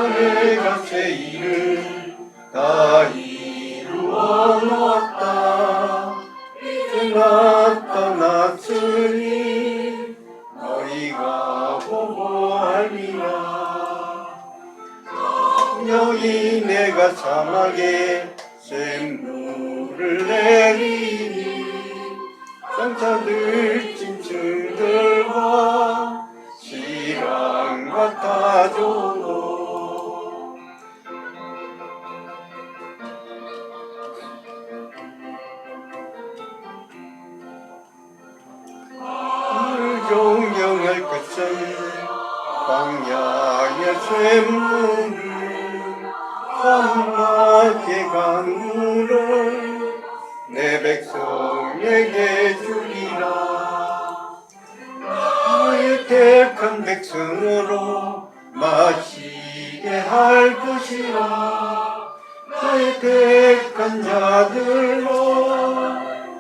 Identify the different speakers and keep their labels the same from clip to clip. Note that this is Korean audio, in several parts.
Speaker 1: 내가 새 일을 다 이루어 놓았다. 이제 나타났으니 너희가 보고 알리라. 여기 내가 사막에 샘물을 내리니 장차들 짐승들과 시랑 같아져도 늘 존경할 것은 광야의 샘물을 사막의 강물을 내 백성에게 주리라. 나의 택한 백성으로 마시게 할 것이라. 나의 택한 자들로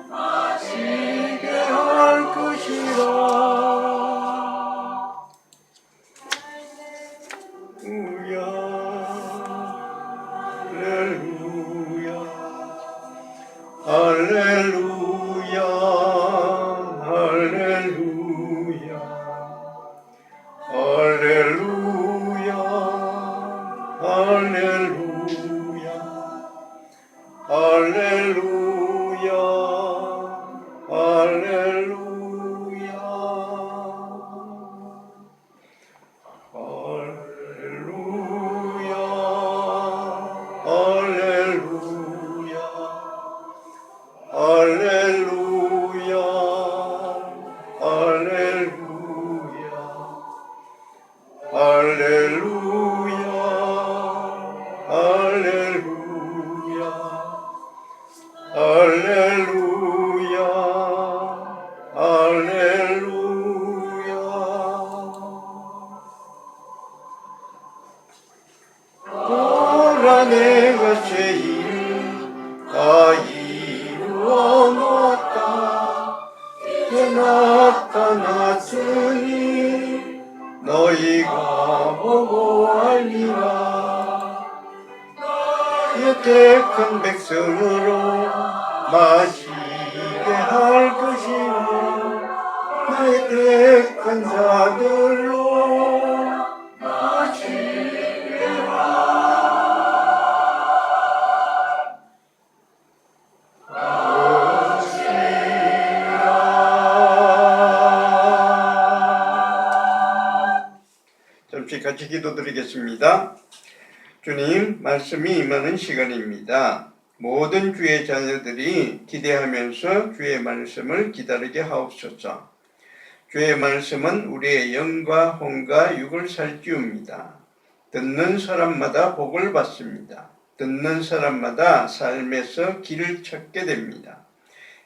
Speaker 1: 마시게 할 것이라. 할렐루야, 할렐루야, 할렐루야, 할렐루야, 할렐루야, 할렐루야, 할렐루야, 할렐루야. 할렐루야, 할렐루야, 할렐루야, 할렐루야, 할렐루야, 할렐루야. 보라 내가 새 일을 다 이루어 놓았다. 이제 나타났으니 너희가 보고 알리라. 나의 택한 백성으로 마시게 할 것이라. 나의 택한 자들로 마시게 잠시 같이 기도드리겠습니다. 주님, 말씀이 임하는 시간입니다. 모든 주의 자녀들이 기대하면서 주의 말씀을 기다리게 하옵소서. 주의 말씀은 우리의 영과 혼과 육을 살찌웁니다. 듣는 사람마다 복을 받습니다. 듣는 사람마다 삶에서 길을 찾게 됩니다.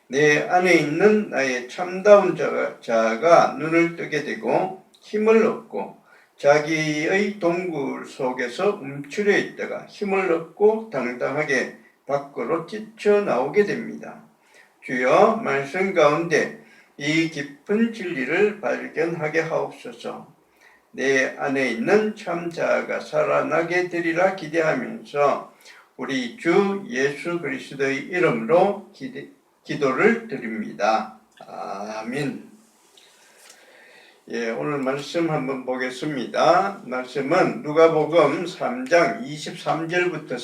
Speaker 1: 내 안에 있는 나의 참다운 자아가 눈을 뜨게 되고 힘을 얻고 자기의 동굴 속에서 움츠려 있다가 힘을 얻고 당당하게 밖으로 뛰쳐나오게 됩니다. 주여, 말씀 가운데 이 깊은 진리를 발견하게 하옵소서. 내 안에 있는 참 자아가 살아나게 되리라 기대하면서 우리 주 예수 그리스도의 이름으로 기도를 드립니다. 아멘. 오늘 말씀 한번 보겠습니다. 말씀은 누가복음 3장 23절부터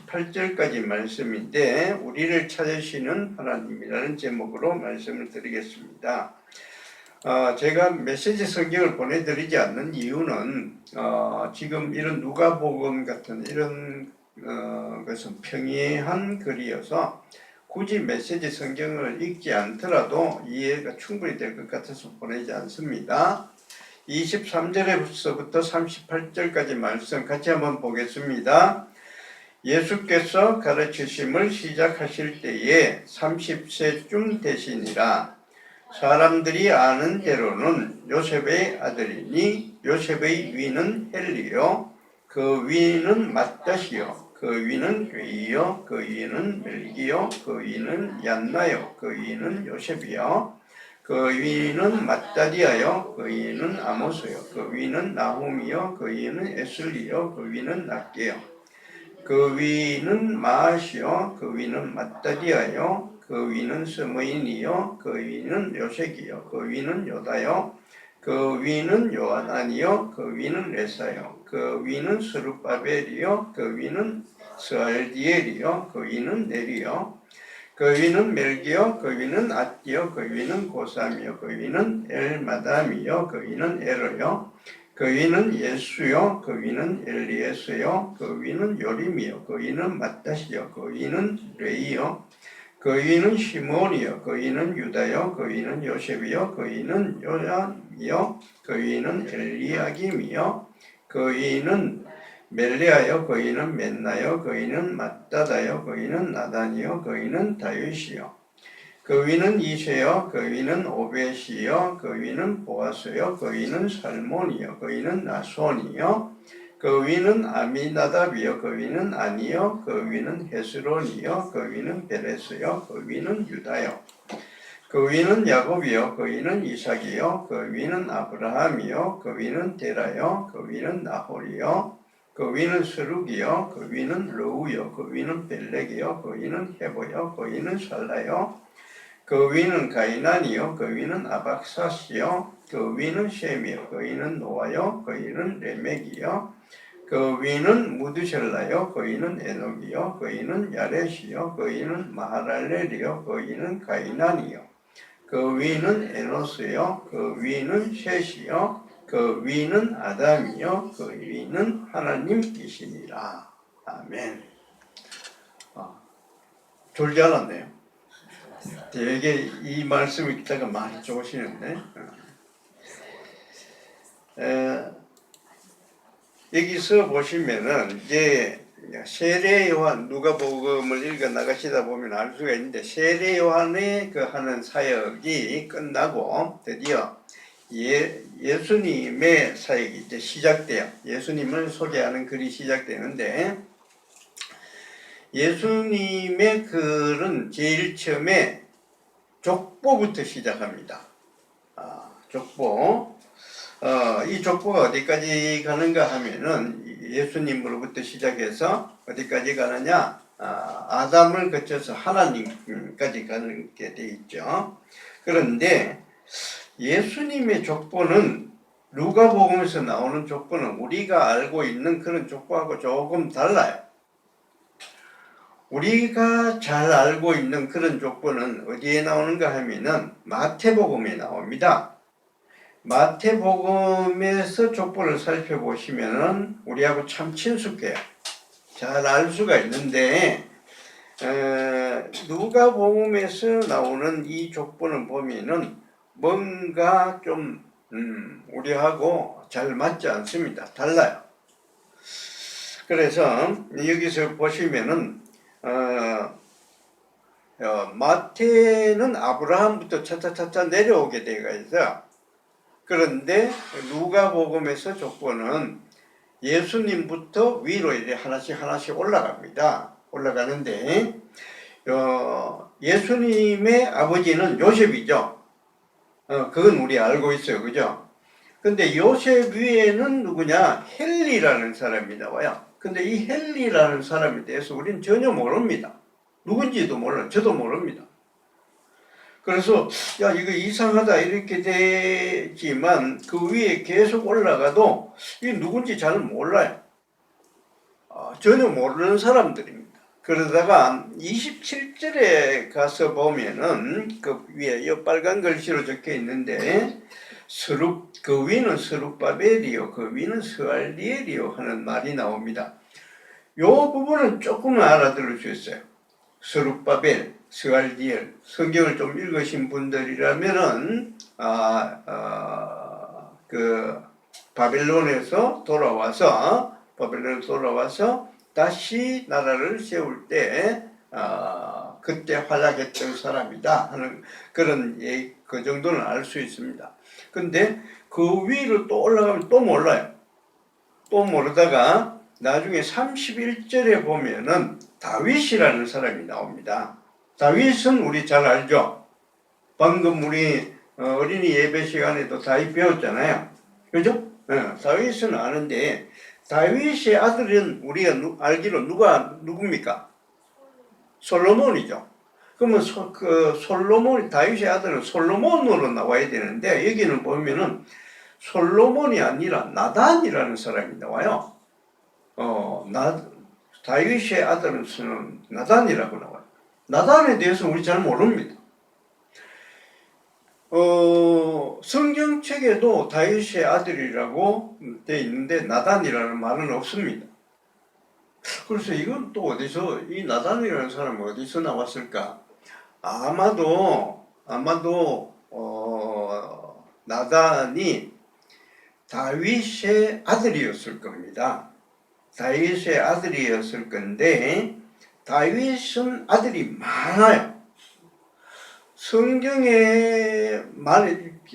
Speaker 1: 38절까지 말씀인데 우리를 찾으시는 하나님이라는 제목으로 말씀을 드리겠습니다. 제가 메시지 성경을 보내드리지 않는 이유는 지금 이런 누가복음 같은 이런 것은 평이한 글이어서 굳이 메시지 성경을 읽지 않더라도 이해가 충분히 될 것 같아서 보내지 않습니다. 23절에서부터 38절까지 말씀 같이 한번 보겠습니다. 예수께서 가르치심을 시작하실 때에 30세쯤 되시니라. 사람들이 아는 대로는 요셉의 아들이니 요셉의 위는 헬리요 그 위는 맏닷이요 그 위는 레이요 그 위는 멜기요 그 위는 얀나요 그 위는 요셉이요 그 그 위는 맏다디아요. 그 위는 아모스요. 그 위는 나홈이요. 그 위는 에슬리요. 그 위는 낫게요. 그 위는 마앗이요. 그 위는 맏다디아요. 그 위는 스므인이요. 그 위는 요색이요. 그 위는 요다요. 그 위는 요하나니요. 그 위는 레사요. 그 위는 스룹바벨이요. 그 위는 스알디엘이요. 그 위는 네리요. 그 위는 멜기요. 그 위는 앗디요. 그 위는 고삼이요. 그 위는 엘마담이요. 그 위는 에러요. 그 위는 예수요. 그 위는 엘리에스요. 그 위는 요림이요. 그 위는 맏다시요. 그 위는 레이요. 그 위는 시몬이요. 그 위는 유다요. 그 위는 요셉이요. 그 위는 요람이요. 그 위는 엘리야김이요. 그 위는 멜리아요. 그 위는 멘나요. 그 위는 맏다다요. 그 위는 나단이요. 그 위는 다윗이요. 그 위는 이세요. 그 위는 오벳이요. 그 위는 보아스요. 그 위는 살몬이요. 그 위는 나손이요. 그 위는 아미나답이요. 그 위는 아니요. 그 위는 헤스론이요. 그 위는 베레스요. 그 위는 유다요. 그 위는 야곱이요. 그 위는 이삭이요. 그 위는 아브라함이요. 그 위는 데라요. 그 위는 나홀이요. 그 위는 스룩이요. 그 위는 르우요. 그 위는 벨렉이요. 그 위는 헤보요. 그 위는 살라요. 그 위는 가이난이요. 그 위는 아박사시요. 그 위는 셈이요. 그 위는 노아요. 그 위는 레멕이요. 그 위는 무드셀라요. 그 위는 에녹이요. 그 위는 야렛이요. 그 위는 마하랄렐이요. 그 위는 가이난이요. 그 위는 에노스요. 그 위는 셋이요. 그 위는 아담이요. 그 위는 하나님이시니라. 아멘. 졸지 않았네요. 되게 이 말씀을 읽다가 많이 좋으시는데 여기서 보시면은 이제 세례 요한 누가복음을 읽어 나가시다 보면 알 수가 있는데 세례 요한의 그 하는 사역이 끝나고 드디어 예수님의 사역이 이제 시작돼요. 예수님을 소개하는 글이 시작되는데 예수님의 글은 제일 처음에 족보부터 시작합니다. 족보. 이 족보가 어디까지 가는가 하면은 예수님으로부터 시작해서 어디까지 가느냐? 아담을 거쳐서 하나님까지 가는 게 돼 있죠. 그런데 예수님의 족보는 누가복음에서 나오는 족보는 우리가 알고 있는 그런 족보하고 조금 달라요. 우리가 잘 알고 있는 그런 족보는 어디에 나오는가 하면은 마태복음에 나옵니다. 마태복음에서 족보를 살펴보시면은 우리하고 참 친숙해요. 잘 알 수가 있는데 누가복음에서 나오는 이 족보는 보면은 뭔가 좀 우리하고 잘 맞지 않습니다. 달라요. 그래서 여기서 보시면은 마태는 아브라함부터 차차차차 내려오게 되어 있어요. 그런데 누가복음에서 족보는 예수님부터 위로 이제 하나씩 올라갑니다. 올라가는데 예수님의 아버지는 요셉이죠. 그건 우리 알고 있어요. 그죠? 근데 요셉 위에는 누구냐? 헬리라는 사람이 나와요. 근데 이 헬리라는 사람에 대해서 우리는 전혀 모릅니다. 누군지도 몰라요. 저도 모릅니다. 그래서 야 이거 이상하다 이렇게 되지만 그 위에 계속 올라가도 이게 누군지 잘 몰라요. 전혀 모르는 사람들입니다. 그러다가 27절에 가서 보면은 그 위에 이 빨간 글씨로 적혀 있는데 그 위는 스룹바벨이요 그 위는 스알디엘이요 하는 말이 나옵니다. 이 부분은 조금은 알아들을 수 있어요. 스룹바벨, 스알디엘 성경을 좀 읽으신 분들이라면은 그 바벨론에서 돌아와서 다시 나라를 세울 때 그때 활약했던 사람이다 하는 그런 그 정도는 알 수 있습니다. 근데 그 위로 또 올라가면 또 몰라요. 또 모르다가 나중에 31절에 보면은 다윗이라는 사람이 나옵니다. 다윗은 우리 잘 알죠. 방금 우리 어린이 예배 시간에도 다윗 배웠잖아요. 그죠? 다윗은 아는데 다윗의 아들은 우리가 알기로 누굽니까? 솔로몬이죠. 그러면 다윗의 아들은 솔로몬으로 나와야 되는데 여기는 보면은 솔로몬이 아니라 나단이라는 사람이 나와요. 다윗의 아들은 나단이라고 나와요. 나단에 대해서 우리 잘 모릅니다. 성경책에도 다윗의 아들이라고 되어 있는데 나단이라는 말은 없습니다. 그래서 이건 또 어디서, 이 나단이라는 사람은 어디서 나왔을까? 아마도 나단이 다윗의 아들이었을 겁니다. 다윗의 아들이었을 건데 다윗은 아들이 많아요. 성경에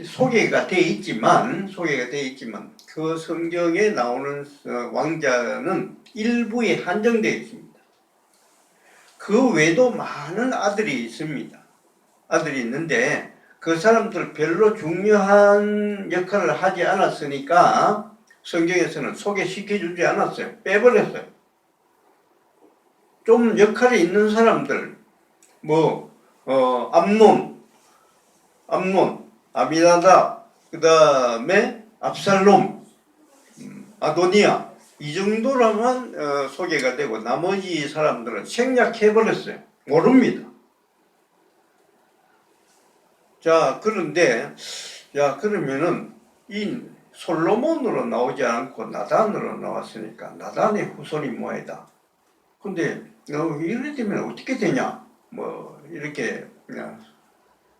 Speaker 1: 소개가 되어 있지만 그 성경에 나오는 왕자는 일부에 한정되어 있습니다. 그 외에도 많은 아들이 있습니다. 아들이 있는데 그 사람들 별로 중요한 역할을 하지 않았으니까 성경에서는 소개시켜주지 않았어요. 빼버렸어요. 좀 역할이 있는 사람들, 암논, 아비나답, 그 다음에 압살롬, 아도니아, 이 정도로만 소개가 되고 나머지 사람들은 생략해버렸어요. 모릅니다. 자, 그런데, 그러면은 이 솔로몬으로 나오지 않고 나단으로 나왔으니까 나단의 후손이 뭐이다. 근데 이럴 때면 어떻게 되냐? 이렇게 그냥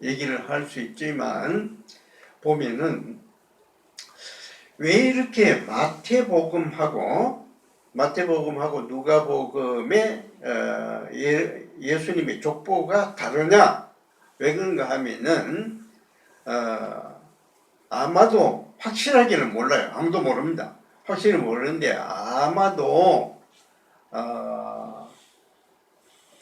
Speaker 1: 얘기를 할 수 있지만 보면은 왜 이렇게 마태복음하고 누가복음의 예수님의 족보가 다르냐? 왜 그런가 하면은 아마도 확실하게는 몰라요. 아무도 모릅니다. 확실히 모르는데 아마도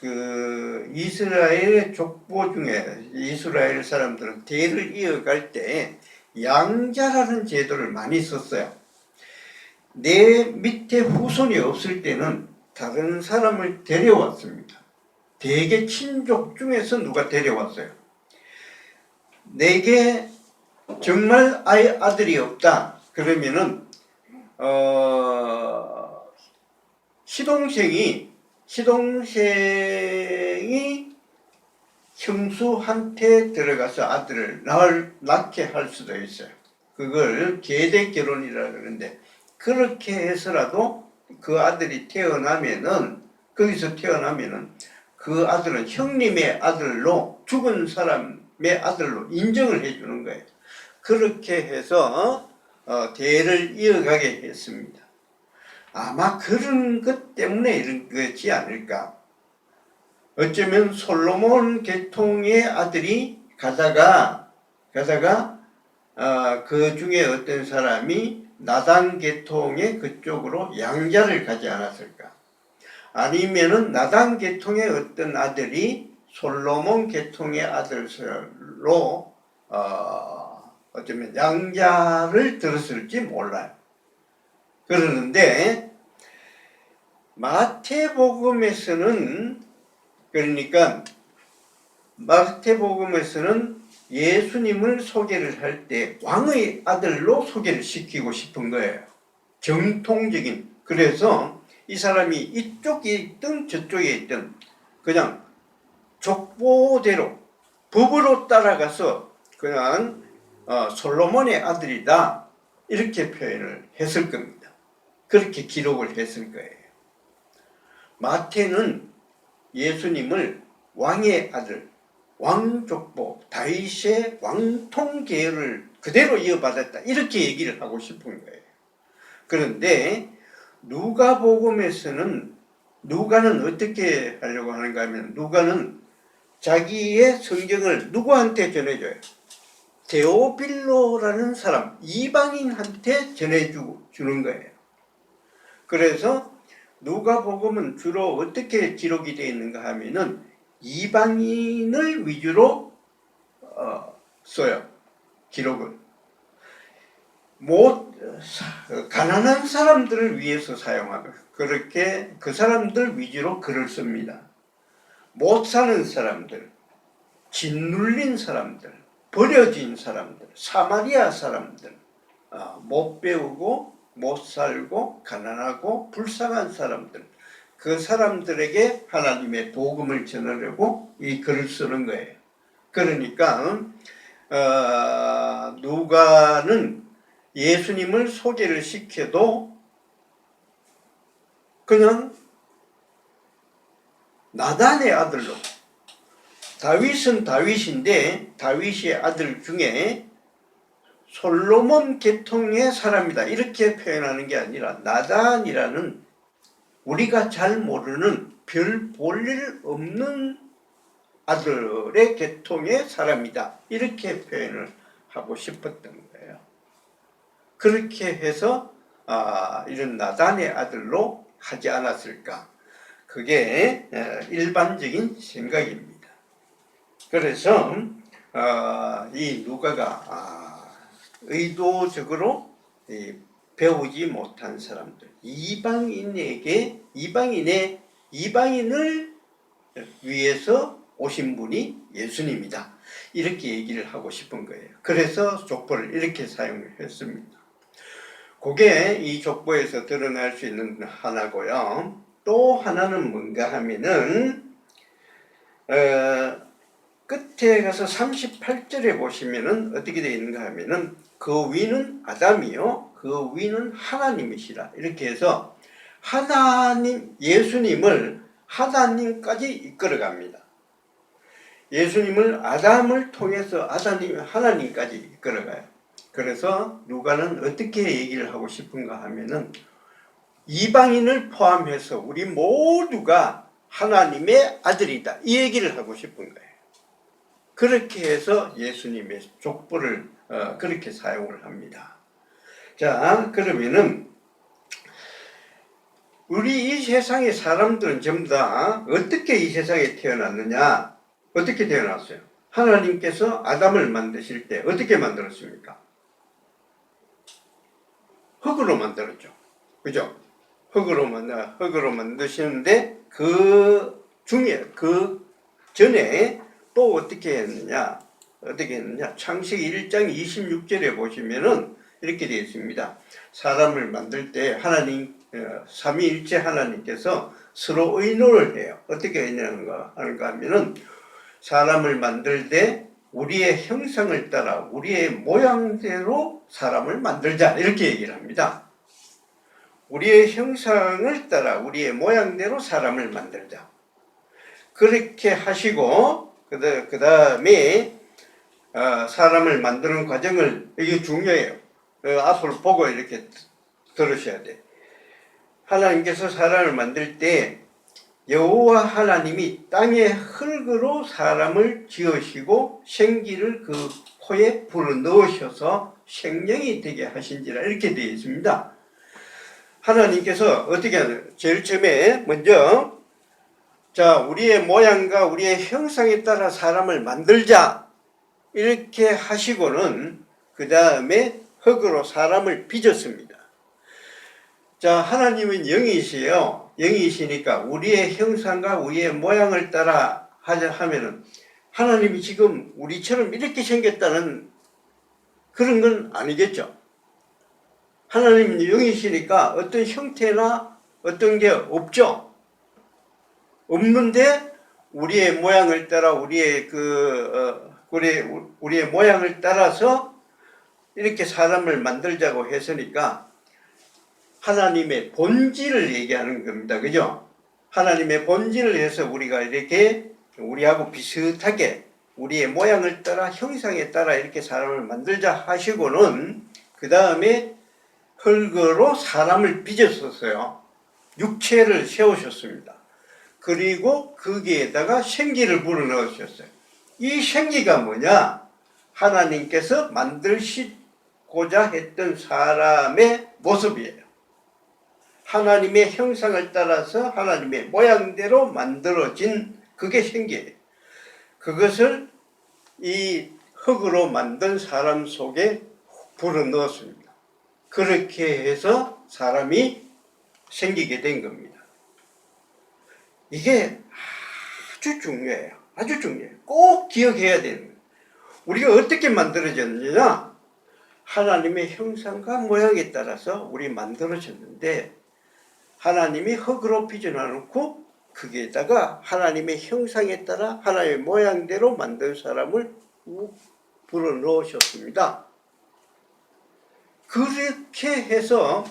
Speaker 1: 그 이스라엘 족보 중에 이스라엘 사람들은 대를 이어갈 때 양자라는 제도를 많이 썼어요. 내 밑에 후손이 없을 때는 다른 사람을 데려왔습니다. 대개 친족 중에서 누가 데려왔어요. 내게 정말 아들이 없다. 그러면은 시동생이 형수한테 들어가서 아들을 낳게 할 수도 있어요. 그걸 계대 결혼이라 그러는데 그렇게 해서라도 그 아들이 거기서 태어나면은 그 아들은 형님의 아들로 죽은 사람의 아들로 인정을 해주는 거예요. 그렇게 해서 대를 이어가게 했습니다. 아마 그런 것 때문에 이런 거지 않을까. 어쩌면 솔로몬 계통의 아들이 가다가 그 중에 어떤 사람이 나단 계통의 그쪽으로 양자를 가지 않았을까. 아니면은 나단 계통의 어떤 아들이 솔로몬 계통의 아들로 어쩌면 양자를 들었을지 몰라요. 그러는데 마태복음에서는 예수님을 소개를 할 때 왕의 아들로 소개를 시키고 싶은 거예요. 정통적인. 그래서 이 사람이 이쪽에 있든 저쪽에 있든 그냥 족보대로 법으로 따라가서 그냥 솔로몬의 아들이다 이렇게 표현을 했을 겁니다. 그렇게 기록을 했을 거예요. 마태는 예수님을 왕의 아들, 왕족보, 다윗의 왕통 계열을 그대로 이어받았다 이렇게 얘기를 하고 싶은 거예요. 그런데 누가복음에서는 누가는 어떻게 하려고 하는가 하면 누가는 자기의 성경을 누구한테 전해줘요? 데오빌로라는 사람, 이방인한테 전해주는 거예요. 그래서 누가복음은 주로 어떻게 기록이 되어 있는가 하면은 이방인을 위주로 써요. 기록을. 못 가난한 사람들을 위해서 사용하고 그렇게 그 사람들 위주로 글을 씁니다. 못 사는 사람들, 짓눌린 사람들, 버려진 사람들, 사마리아 사람들, 못 배우고 못 살고 가난하고 불쌍한 사람들, 그 사람들에게 하나님의 복음을 전하려고 이 글을 쓰는 거예요. 그러니까 누가는 예수님을 소개를 시켜도 그냥 나단의 아들로, 다윗은 다윗인데 다윗의 아들 중에 솔로몬 계통의 사람이다 이렇게 표현하는 게 아니라 나단이라는 우리가 잘 모르는 별 볼일 없는 아들의 계통의 사람이다 이렇게 표현을 하고 싶었던 거예요. 그렇게 해서 이런 나단의 아들로 하지 않았을까. 그게 일반적인 생각입니다. 그래서 이 누가가 의도적으로 배우지 못한 사람들, 이방인을 위해서 오신 분이 예수님이다. 이렇게 얘기를 하고 싶은 거예요. 그래서 족보를 이렇게 사용했습니다. 그게 이 족보에서 드러날 수 있는 하나고요. 또 하나는 뭔가 하면은 끝에 가서 38절에 보시면은 어떻게 되어 있는가 하면은 그 위는 아담이요 그 위는 하나님이시라 이렇게 해서 하나님 예수님을 하나님까지 이끌어갑니다. 예수님을 아담을 통해서 하나님까지 이끌어가요. 그래서 누가는 어떻게 얘기를 하고 싶은가 하면은 이방인을 포함해서 우리 모두가 하나님의 아들이다 이 얘기를 하고 싶은 거예요. 그렇게 해서 예수님의 족보를 그렇게 사용을 합니다. 자, 그러면은 우리 이 세상의 사람들은 전부 다 어떻게 이 세상에 태어났느냐? 어떻게 태어났어요? 하나님께서 아담을 만드실 때 어떻게 만들었습니까? 흙으로 만들었죠. 그죠? 흙으로 만드시는데 그 전에 또 어떻게 했느냐? 창세기 1장 26절에 보시면은 이렇게 되어 있습니다. 사람을 만들 때 삼위일체 하나님께서 서로 의논을 해요. 어떻게 하는가 하면은 사람을 만들 때 우리의 형상을 따라 우리의 모양대로 사람을 만들자 이렇게 얘기를 합니다. 우리의 형상을 따라 우리의 모양대로 사람을 만들자. 그렇게 하시고 그 다음에 사람을 만드는 과정을 이게 중요해요. 앞으로 보고 이렇게 들으셔야 돼. 하나님께서 사람을 만들 때 여호와 하나님이 땅의 흙으로 사람을 지으시고 생기를 그 코에 불어넣으셔서 생명이 되게 하신지라 이렇게 되어 있습니다. 하나님께서 어떻게 하냐? 제일 처음에 먼저 우리의 모양과 우리의 형상에 따라 사람을 만들자 이렇게 하시고는 그 다음에 흙으로 사람을 빚었습니다. 하나님은 영이시에요. 영이시니까 우리의 형상과 우리의 모양을 따라 하자 하면은 하나님이 지금 우리처럼 이렇게 생겼다는 그런 건 아니겠죠. 하나님은 영이시니까 어떤 형태나 어떤 게 없죠. 없는데 우리의 모양을 따라 우리의 모양을 따라서 이렇게 사람을 만들자고 했으니까 하나님의 본질을 얘기하는 겁니다. 그죠? 하나님의 본질을 해서 우리가 이렇게 우리하고 비슷하게 우리의 모양을 따라 형상에 따라 이렇게 사람을 만들자 하시고는 그 다음에 흙으로 사람을 빚었었어요. 육체를 세우셨습니다. 그리고 거기에다가 생기를 불어넣으셨어요. 이 생기가 뭐냐? 하나님께서 만드시고자 했던 사람의 모습이에요. 하나님의 형상을 따라서 하나님의 모양대로 만들어진 그게 생기예요. 그것을 이 흙으로 만든 사람 속에 불어넣었습니다. 그렇게 해서 사람이 생기게 된 겁니다. 이게 아주 중요해요. 아주 중요해요. 꼭 기억해야 되는 거예요. 우리가 어떻게 만들어졌느냐? 하나님의 형상과 모양에 따라서 우리 만들어졌는데, 하나님이 흙으로 빚어놔놓고 거기에다가 하나님의 형상에 따라 하나님의 모양대로 만든 사람을 불어넣으셨습니다. 그렇게 해서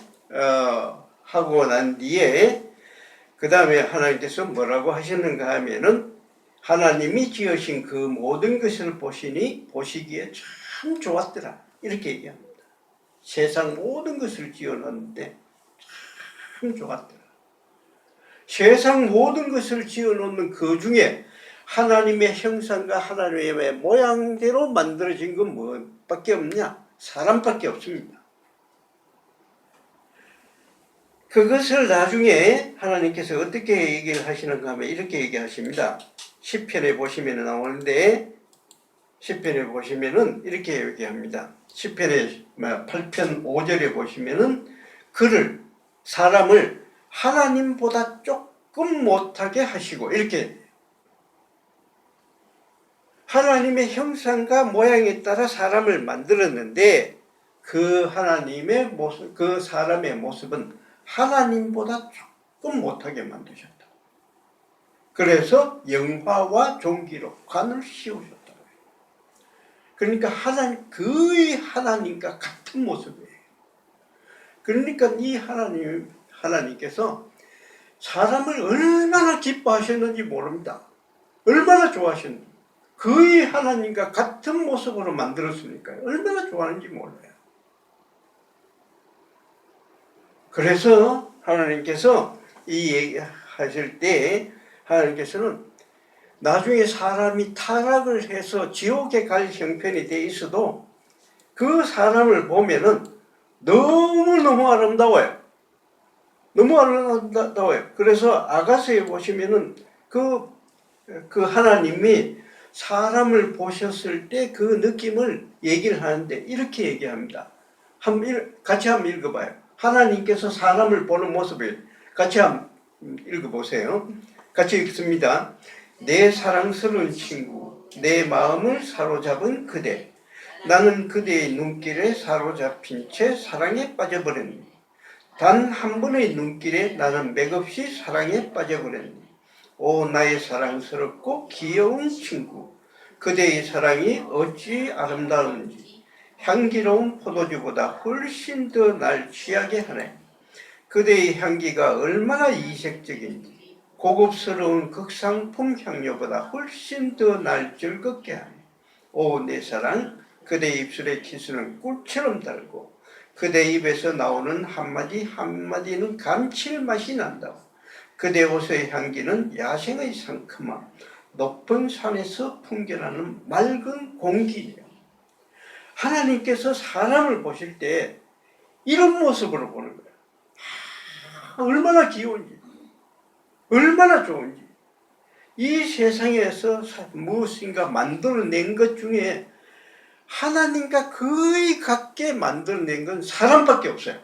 Speaker 1: 하고 난 뒤에 그 다음에 하나님께서 뭐라고 하셨는가 하면은, 하나님이 지으신 그 모든 것을 보시니 보시기에 참 좋았더라, 이렇게 얘기합니다. 세상 모든 것을 지어놨는데 참 좋았더라. 세상 모든 것을 지어놓는 그 중에 하나님의 형상과 하나님의 모양대로 만들어진 건 뭐밖에 없냐? 사람밖에 없습니다. 그것을 나중에 하나님께서 어떻게 얘기를 하시는가 하면 이렇게 얘기하십니다. 시편에 보시면 나오는데, 시편에 보시면은 이렇게 얘기합니다. 시편의 8편 5절에 보시면은 사람을 하나님보다 조금 못하게 하시고, 이렇게 하나님의 형상과 모양에 따라 사람을 만들었는데, 그 하나님의 모습, 그 사람의 모습은 하나님보다 조금 못하게 만드셨다. 그래서 영화와 존귀로 관을 씌우셨다. 그러니까 거의 하나님과 같은 모습이에요. 그러니까 이 하나님께서 사람을 얼마나 기뻐하셨는지 모릅니다. 얼마나 좋아하셨는지. 거의 하나님과 같은 모습으로 만들었으니까요. 얼마나 좋아하는지 몰라요. 그래서 하나님께서 이 얘기 하실 때, 하나님께서는 나중에 사람이 타락을 해서 지옥에 갈 형편이 돼 있어도 그 사람을 보면은 너무너무 아름다워요. 너무 아름다워요. 그래서 아가서에 보시면은 그 하나님이 사람을 보셨을 때 그 느낌을 얘기를 하는데 이렇게 얘기합니다. 같이 한번 읽어봐요. 하나님께서 사람을 보는 모습을 같이 한번 읽어보세요. 같이 읽습니다. 내 사랑스러운 친구, 내 마음을 사로잡은 그대, 나는 그대의 눈길에 사로잡힌 채 사랑에 빠져버렸니. 단 한 번의 눈길에 나는 맥없이 사랑에 빠져버렸니. 오 나의 사랑스럽고 귀여운 친구, 그대의 사랑이 어찌 아름다운지, 향기로운 포도주보다 훨씬 더 날 취하게 하네. 그대의 향기가 얼마나 이색적인지, 고급스러운 극상품 향료보다 훨씬 더 날 즐겁게 하네. 오 내 사랑, 그대 입술의 키스는 꿀처럼 달고 그대 입에서 나오는 한마디 한마디는 감칠맛이 난다고. 그대 옷의 향기는 야생의 상큼함, 높은 산에서 풍겨나는 맑은 공기예요. 하나님께서 사람을 보실 때 이런 모습으로 보는 거예요. 얼마나 귀여운지, 얼마나 좋은지. 이 세상에서 무엇인가 만들어낸 것 중에 하나님과 거의 같게 만들어낸 건 사람밖에 없어요.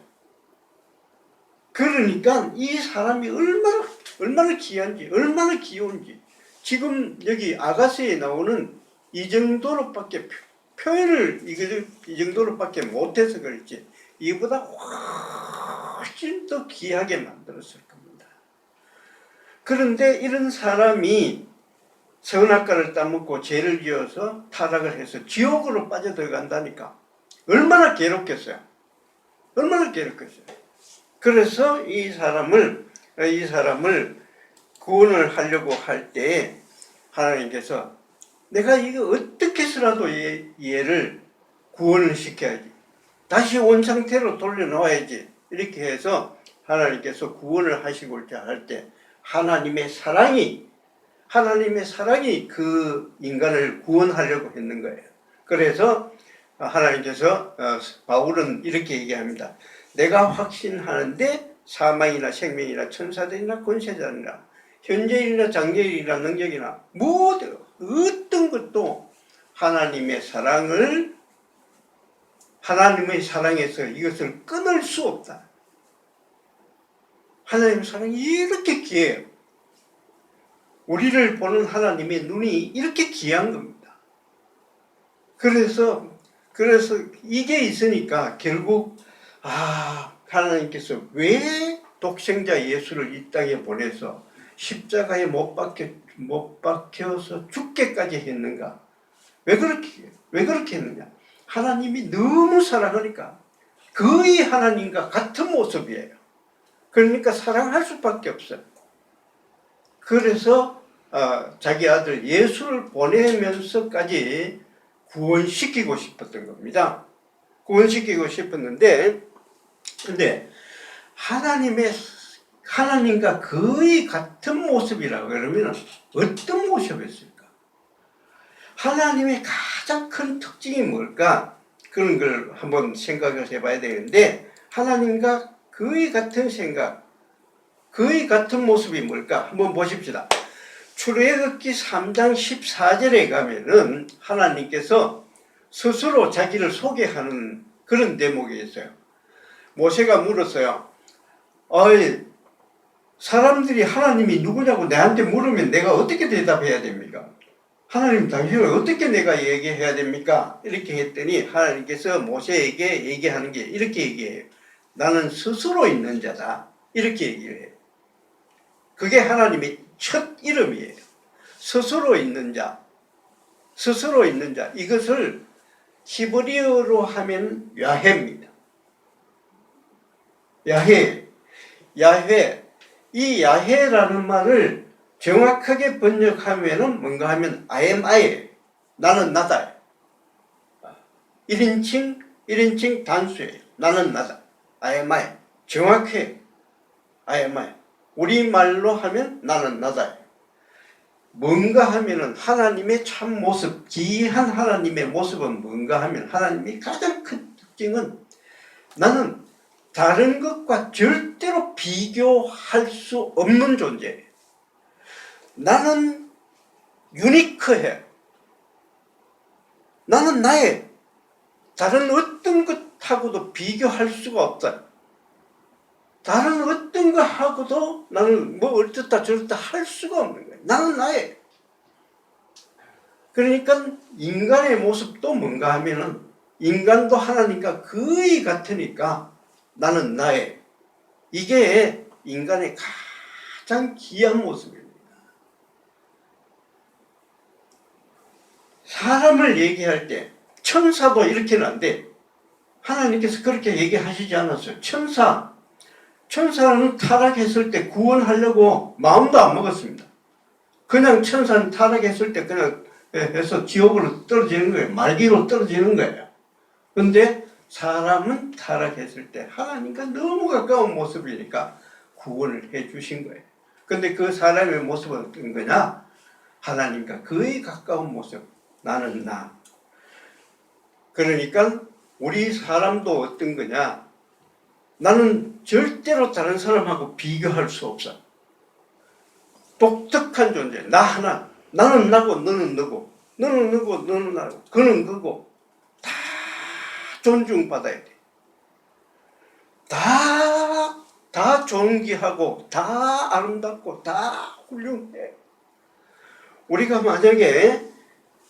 Speaker 1: 그러니까 이 사람이 얼마나 귀한지, 얼마나 귀여운지. 지금 여기 아가서에 나오는 이 정도로밖에 표현을 이 정도로밖에 못해서 그렇지, 이보다 훨씬 더 귀하게 만들었을 겁니다. 그런데 이런 사람이 선악과를 따먹고 죄를 지어서 타락을 해서 지옥으로 빠져들어간다니까 얼마나 괴롭겠어요. 얼마나 괴롭겠어요. 그래서 이 사람을 구원을 하려고 할 때 하나님께서 내가 이거 어떻게 해서라도 얘를 구원을 시켜야지, 다시 온 상태로 돌려놓아야지, 이렇게 해서 하나님께서 구원을 하시고자 할 때 하나님의 사랑이 그 인간을 구원하려고 했는 거예요. 그래서 하나님께서 바울은 이렇게 얘기합니다. 내가 확신하는데 사망이나 생명이나 천사들이나 권세자들이나 현재일이나 장래일이나 능력이나 모두 어떤 것도 하나님의 사랑을 하나님의 사랑에서 이것을 끊을 수 없다. 하나님의 사랑이 이렇게 귀해요. 우리를 보는 하나님의 눈이 이렇게 귀한 겁니다. 그래서 이게 있으니까 결국 하나님께서 왜 독생자 예수를 이 땅에 보내서 십자가에 못 박혀서 죽게까지 했는가? 왜 그렇게 했느냐? 하나님이 너무 사랑하니까 거의 하나님과 같은 모습이에요. 그러니까 사랑할 수밖에 없어요. 그래서 자기 아들 예수를 보내면서까지 구원시키고 싶었던 겁니다. 구원시키고 싶었는데, 근데 하나님과 거의 같은 모습이라고 그러면 어떤 모습이었을까? 하나님의 가장 큰 특징이 뭘까? 그런 걸 한번 생각을 해봐야 되는데, 하나님과 거의 같은 생각, 거의 같은 모습이 뭘까? 한번 보십시다. 출애굽기 3장 14절에 가면은 하나님께서 스스로 자기를 소개하는 그런 대목이 있어요. 모세가 물었어요. 사람들이 하나님이 누구냐고 나한테 물으면 내가 어떻게 대답해야 됩니까? 하나님 당신을 어떻게 내가 얘기해야 됩니까? 이렇게 했더니 하나님께서 모세에게 얘기하는 게 이렇게 얘기해요. 나는 스스로 있는 자다. 이렇게 얘기를 해요. 그게 하나님의 첫 이름이에요. 스스로 있는 자. 스스로 있는 자. 이것을 히브리어로 하면 야훼입니다. 야훼. 이 야훼라는 말을 정확하게 번역하면은 뭔가 하면 I am I. 나는 나다. 1인칭 단수예요. 나는 나다. I am I. 정확해. I am I. 우리말로 하면 나는 나다. 뭔가 하면은 하나님의 참 모습, 기이한 하나님의 모습은 뭔가 하면 하나님의 가장 큰 특징은 나는 다른 것과 절대로 비교할 수 없는 존재예요. 나는 유니크해. 나는 나의 다른 어떤 것하고도 비교할 수가 없다. 다른 어떤 것하고도 나는 뭐 어쩌다 저쩌다 할 수가 없는 거예요. 나는 나의. 그러니까 인간의 모습도 뭔가 하면은 인간도 하나님과 거의 같으니까 나는 나의. 이게 인간의 가장 귀한 모습입니다. 사람을 얘기할 때 천사도 이렇게는 안 돼. 하나님께서 그렇게 얘기하시지 않았어요. 천사는 타락했을 때 구원하려고 마음도 안 먹었습니다. 그냥 천사는 타락했을 때 그냥 해서 지옥으로 떨어지는 거예요. 말기로 떨어지는 거예요. 그런데 사람은 타락했을 때 하나님과 너무 가까운 모습이니까 구원을 해 주신 거예요. 근데 그 사람의 모습은 어떤 거냐? 하나님과 거의 가까운 모습. 나는 나. 그러니까 우리 사람도 어떤 거냐? 나는 절대로 다른 사람하고 비교할 수 없어. 독특한 존재. 나 하나. 나는 나고 너는 너고. 너는 너고 너는 나고. 그는 그고. 다 존중받아야 돼. 다 존귀하고 다 아름답고 다 훌륭해. 우리가 만약에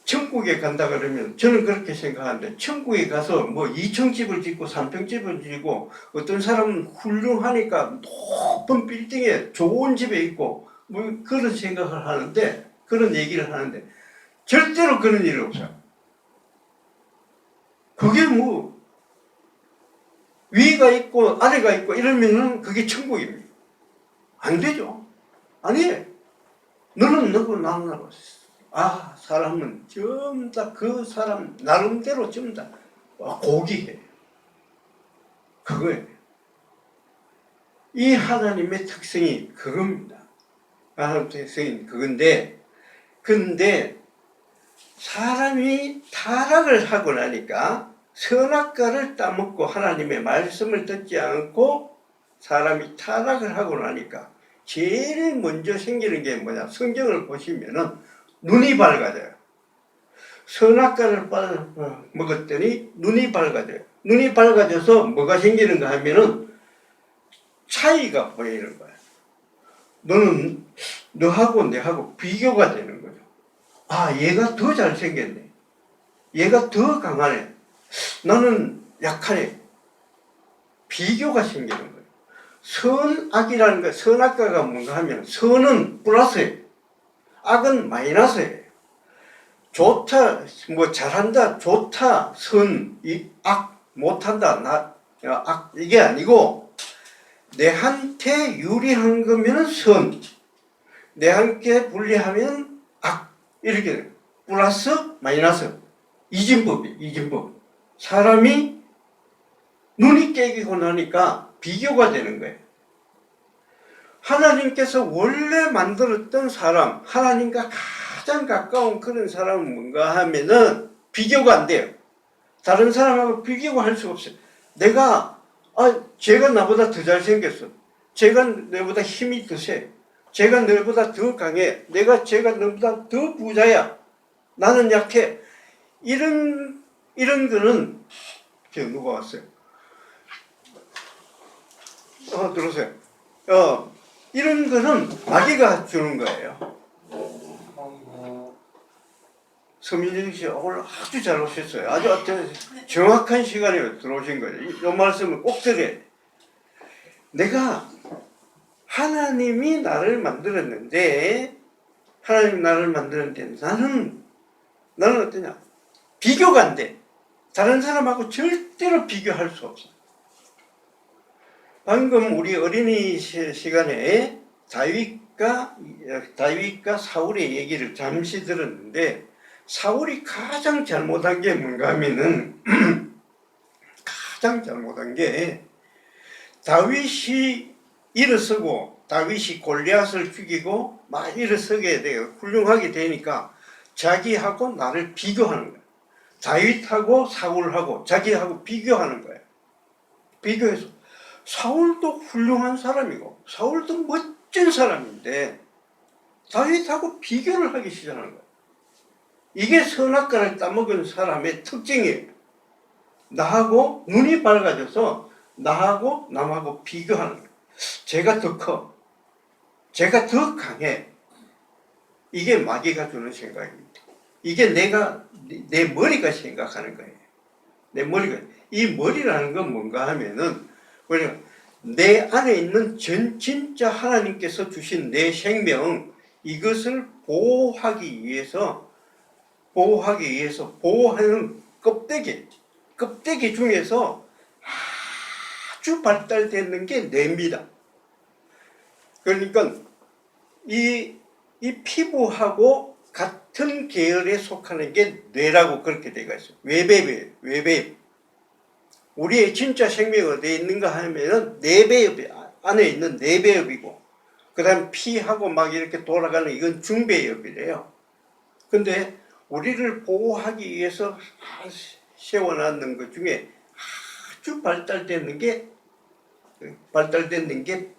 Speaker 1: 천국에 간다 그러면 저는 그렇게 생각하는데 천국에 가서 뭐 2층집을 짓고 3평집을 짓고 어떤 사람은 훌륭하니까 높은 빌딩에 좋은 집에 있고 뭐 그런 생각을 하는데 그런 얘기를 하는데 절대로 그런 일이 없어요. 그게 뭐 위가 있고 아래가 있고 이러면은 그게 천국입니다. 안 되죠. 아니에요. 너는 너고 나는 나고. 사람은 전부 다 그 사람 나름대로 전부 다 고귀해. 그거예요. 이 하나님의 특성이 그겁니다. 하나님의 특성이 그건데, 근데 사람이 타락을 하고 나니까 선악과를 따먹고 하나님의 말씀을 듣지 않고 사람이 타락을 하고 나니까 제일 먼저 생기는 게 뭐냐? 성경을 보시면은 눈이 밝아져요. 선악과를 먹었더니 눈이 밝아져요. 눈이 밝아져서 뭐가 생기는가 하면은 차이가 보이는 거야. 너는 너하고 내하고 비교가 되는 거죠. 아, 얘가 더 잘생겼네. 얘가 더 강하네. 나는 약하네. 비교가 생기는 거예요. 선악이라는 거, 선악과가 뭔가 하면 선은 플러스예요. 악은 마이너스예요. 좋다, 뭐 잘한다, 좋다, 선, 악, 못한다, 악, 이게 아니고 내한테 유리한 거면 선, 내한테 불리하면 악, 이렇게 돼요. 플러스, 마이너스. 이진법. 사람이 눈이 깨지고 나니까 비교가 되는 거예요. 하나님께서 원래 만들었던 사람, 하나님과 가장 가까운 그런 사람은 뭔가 하면은 비교가 안 돼요. 다른 사람하고 비교가 할 수가 없어요. 쟤가 나보다 더 잘생겼어. 쟤가 내보다 힘이 더 세. 쟤가 너보다 더 강해. 쟤가 너보다 더 부자야. 나는 약해. 이런 거는, 누가 왔어요? 들어오세요. 이런 거는 마귀가 주는 거예요. 서민정 씨 오늘 아주 잘 오셨어요. 아주 정확한 시간에 들어오신 거예요. 이 말씀을 꼭 들어야 돼. 내가 하나님이 나를 만들었는데 나는 어떠냐? 비교가 안 돼. 다른 사람하고 절대로 비교할 수 없어. 방금 우리 어린이 시간에 다윗과 사울의 얘기를 잠시 들었는데, 사울이 가장 잘못한 게 뭔가 하면은 가장 잘못한 게, 다윗이 일어서고 다윗이 골리앗을 죽이고 막 일어서게 돼요. 훌륭하게 되니까 자기하고 나를 비교하는 거예요. 다윗하고 사울하고 자기하고 비교하는 거예요. 비교해서 사울도 훌륭한 사람이고 사울도 멋진 사람인데 다윗하고 비교를 하기 시작하는 거예요. 이게 선악과를 따먹은 사람의 특징이에요. 나하고 눈이 밝아져서 나하고 남하고 비교하는 거예요. 제가 더 커. 제가 더 강해. 이게 마귀가 주는 생각입니다. 이게 내 머리가 생각하는 거예요. 내 머리가. 이 머리라는 건 뭔가 하면은, 내 안에 있는 진짜 하나님께서 주신 내 생명, 이것을 보호하기 위해서 보호하는 껍데기 중에서 아주 발달되는 게 뇌입니다. 그러니까 이 피부하고 같은 계열에 속하는 게 뇌라고 그렇게 되어 있어요. 외배예요. 우리의 진짜 생명이 어디에 있는가 하면은 뇌배엽 안에 있는 뇌배엽이고, 그 다음 피하고 막 이렇게 돌아가는 이건 중배엽이래요. 근데 우리를 보호하기 위해서 세워놨는 것 중에 아주 발달되는 게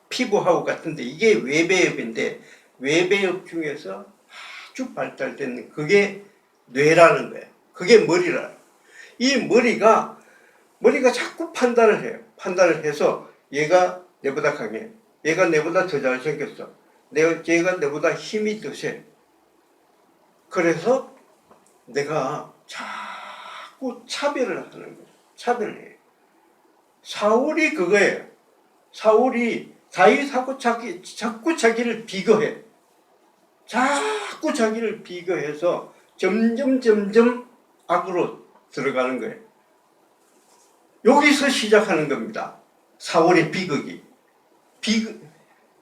Speaker 1: 피부하고 같은데, 이게 외배엽인데, 외배엽 중에서 아주 발달되는 그게 뇌라는 거예요. 그게 머리라는 거예요. 이 머리가 자꾸 판단을 해요. 판단을 해서 얘가 내보다 강해. 얘가 내보다 더 잘생겼어. 얘가 내보다 힘이 더 세. 그래서 내가 자꾸 차별을 하는 거예요. 차별을 해요. 사울이 그거예요. 사울이 다윗하고 자꾸 자기를 비교해. 자꾸 자기를 비교해서 점점 악으로 들어가는 거예요. 여기서 시작하는 겁니다. 사울의 비극이.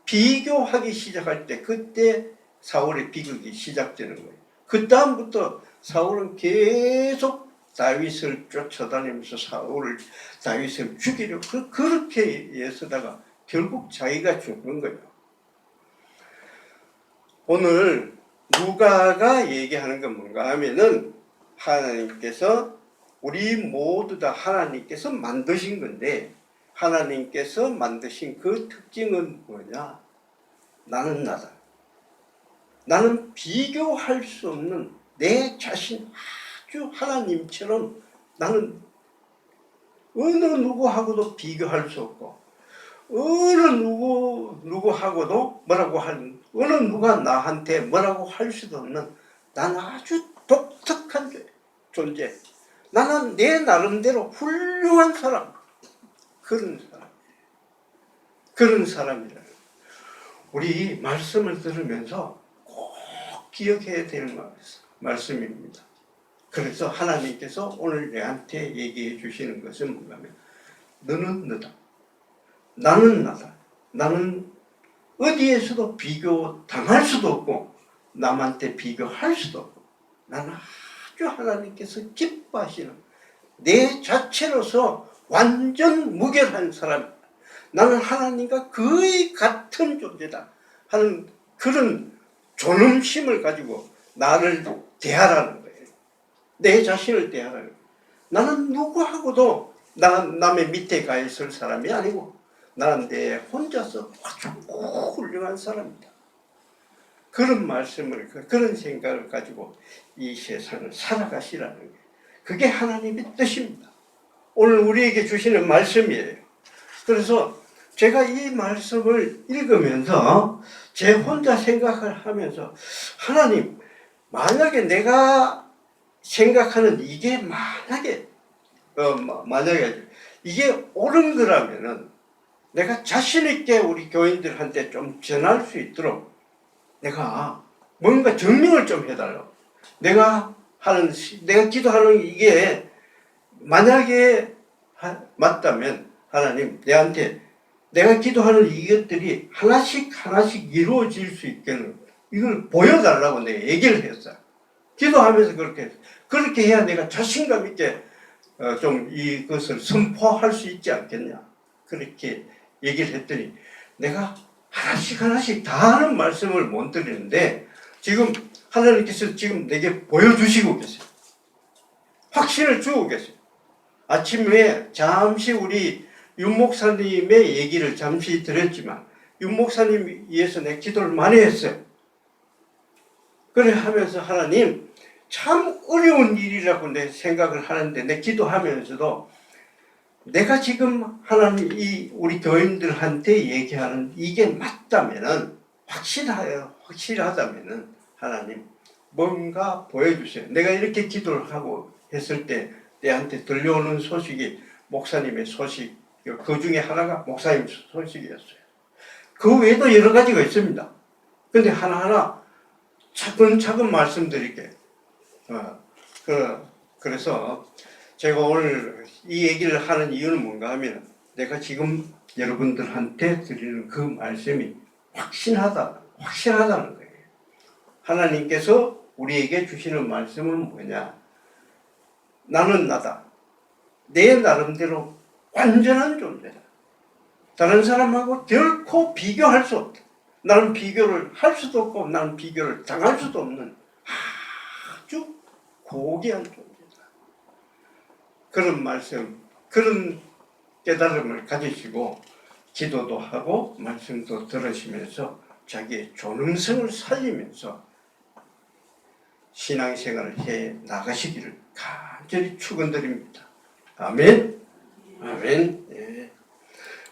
Speaker 1: 비교하기 시작할 때, 그때 사울의 비극이 시작되는 거예요. 그 다음부터 사울은 계속 다윗을 쫓아다니면서 다윗을 죽이려고 그렇게 애쓰다가 결국 자기가 죽는 거예요. 오늘 누가가 얘기하는 건 뭔가 하면은, 하나님께서 우리 모두 다 하나님께서 만드신 건데, 하나님께서 만드신 그 특징은 뭐냐? 나는 나다. 나는 비교할 수 없는 내 자신 아주 하나님처럼 나는 어느 누구하고도 비교할 수 없고 어느 누구하고도 뭐라고 하는 어느 누가 나한테 뭐라고 할 수도 없는 나는 아주 독특한 존재. 나는 내 나름대로 훌륭한 사람. 그런 사람이라. 우리 말씀을 들으면서 꼭 기억해야 되는 말씀입니다. 그래서 하나님께서 오늘 내한테 얘기해 주시는 것은 뭔가 하면 너는 너다. 나는 나다. 나는 어디에서도 비교당할 수도 없고 남한테 비교할 수도 없고 나는 아주 하나님께서 기뻐하시는 내 자체로서 완전 무결한 사람. 나는 하나님과 거의 같은 존재다 하는 그런 존엄심을 가지고 나를 대하라는 거예요. 내 자신을 대하라는 거예요. 나는 누구하고도 남의 밑에 가 있을 사람이 아니고 나는 내 혼자서 아주 훌륭한 사람이다. 그런 말씀을 그런 생각을 가지고 이 세상을 살아가시라는 거예요. 그게 하나님의 뜻입니다. 오늘 우리에게 주시는 말씀이에요. 그래서 제가 이 말씀을 읽으면서 제 혼자 생각을 하면서 하나님 만약에 내가 생각하는 이게 만약에 이게 옳은 거라면은 내가 자신 있게 우리 교인들한테 좀 전할 수 있도록 내가 뭔가 증명을 좀 해달라고. 내가 기도하는 이게 만약에 맞다면 하나님 내한테 내가 기도하는 이것들이 하나씩 이루어질 수 있게는 이걸 보여달라고 내가 얘기를 했어요. 기도하면서 그렇게 했어요. 그렇게 해야 내가 자신감 있게 좀 이것을 선포할 수 있지 않겠냐. 그렇게 얘기를 했더니 내가 하나씩 다 하는 말씀을 못 드리는데 지금 하나님께서 지금 내게 보여주시고 계세요. 확신을 주고 계세요. 아침에 잠시 우리 윤 목사님의 얘기를 잠시 드렸지만 윤 목사님 위해서 내 기도를 많이 했어요. 그래 하면서 하나님 참 어려운 일이라고 내 생각을 하는데 내 기도하면서도 내가 지금 하나님 우리 교인들한테 얘기하는 이게 맞다면은 확실하다면은 하나님 뭔가 보여주세요. 내가 이렇게 기도를 하고 했을 때 내한테 들려오는 소식이 목사님의 소식, 그 중에 하나가 목사님 소식이었어요. 그 외에도 여러 가지가 있습니다. 근데 하나하나 차근차근 말씀드릴게요. 그래서 제가 오늘 이 얘기를 하는 이유는 뭔가 하면 내가 지금 여러분들한테 드리는 그 말씀이 확실하다는 거예요. 하나님께서 우리에게 주시는 말씀은 뭐냐? 나는 나다. 내 나름대로 완전한 존재다. 다른 사람하고 결코 비교할 수 없다. 나는 비교를 할 수도 없고 나는 비교를 당할 수도 없는 아주 고귀한 존재다. 그런 말씀, 그런 깨달음을 가지시고 기도도 하고 말씀도 들으시면서 자기의 존엄성을 살리면서 신앙생활을 해 나가시기를 간절히 축원드립니다. 아멘. 아멘. 예.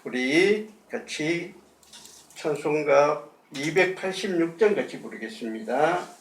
Speaker 1: 우리 같이 찬송가 286장 같이 부르겠습니다.